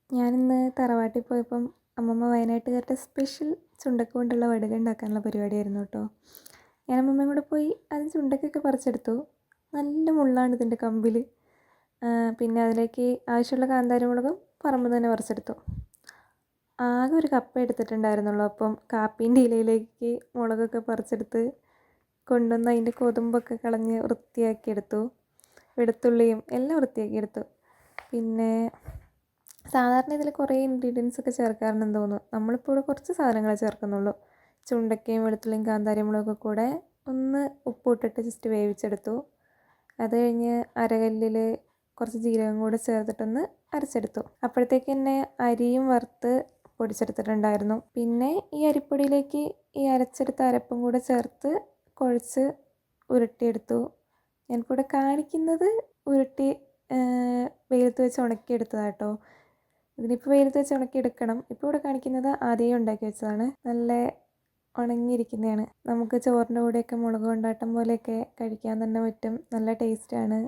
ഞാനിന്ന് തറവാട്ടിൽ പോയപ്പം അമ്മമ്മ വയനാട്ടുകാരുടെ സ്പെഷ്യൽ ചുണ്ടക്ക കൊണ്ടുള്ള വടുക ഉണ്ടാക്കാനുള്ള പരിപാടിയായിരുന്നു കേട്ടോ. ഞാൻ അമ്മമ്മയും കൂടെ പോയി അത് ചുണ്ടക്കൊക്കെ പറിച്ചെടുത്തു. നല്ല മുള്ളാണ് ഇതിൻ്റെ കമ്പിൽ. പിന്നെ അതിലേക്ക് ആവശ്യമുള്ള കാന്താരി മുളകും പറമ്പ് തന്നെ പറിച്ചെടുത്തു. ആകെ ഒരു കപ്പ എടുത്തിട്ടുണ്ടായിരുന്നുള്ളൂ. അപ്പം കാപ്പീൻ്റെ ഇലയിലേക്ക് മുളകൊക്കെ പറിച്ചെടുത്ത് കൊണ്ടുവന്ന് അതിൻ്റെ കൊതുമ്പൊക്കെ കളഞ്ഞ് വൃത്തിയാക്കിയെടുത്തു. വെളുത്തുള്ളിയും എല്ലാം വൃത്തിയാക്കിയെടുത്തു. പിന്നെ സാധാരണ ഇതിൽ കുറേ ഇൻഗ്രീഡിയൻസ് ഒക്കെ ചേർക്കാറുണ്ടെന്ന് തോന്നുന്നു. നമ്മളിപ്പോൾ ഇവിടെ കുറച്ച് സാധനങ്ങളെ ചേർക്കുന്നുള്ളൂ. ചുണ്ടക്കയും വെളുത്തുള്ളിയും കാന്താരി മുളകൊക്കെ കൂടെ ഒന്ന് ഉപ്പിട്ടിട്ട് ജസ്റ്റ് വേവിച്ചെടുത്തു. അത് കഴിഞ്ഞ് അരകല്ലിൽ കുറച്ച് ജീരകം കൂടെ ചേർത്തിട്ടൊന്ന് അരച്ചെടുത്തു. അപ്പോഴത്തേക്ക് തന്നെ അരിയും വറുത്ത് പൊടിച്ചെടുത്തിട്ടുണ്ടായിരുന്നു. പിന്നെ ഈ അരിപ്പൊടിയിലേക്ക് ഈ അരച്ചെടുത്ത അരപ്പും കൂടെ ചേർത്ത് കുഴച്ച് ഉരുട്ടിയെടുത്തു. ഞാനിവിടെ കാണിക്കുന്നത് ഉരുട്ടി വെയിലത്ത് വെച്ച് ഉണക്കിയെടുത്തതാട്ടോ. ഇതിനിപ്പോൾ വെയിലത്ത് വെച്ച് ഉണക്കിയെടുക്കണം. ഇപ്പോൾ ഇവിടെ കാണിക്കുന്നത് ആദ്യമേ ഉണ്ടാക്കി വെച്ചതാണ്. നല്ല ഉണങ്ങിയിരിക്കുന്നതാണ്. നമുക്ക് ചോറിൻ്റെ കൂടെയൊക്കെ മുളക് കൊണ്ടാട്ടം പോലെയൊക്കെ കഴിക്കാൻ തന്നെ പറ്റും. നല്ല ടേസ്റ്റാണ്.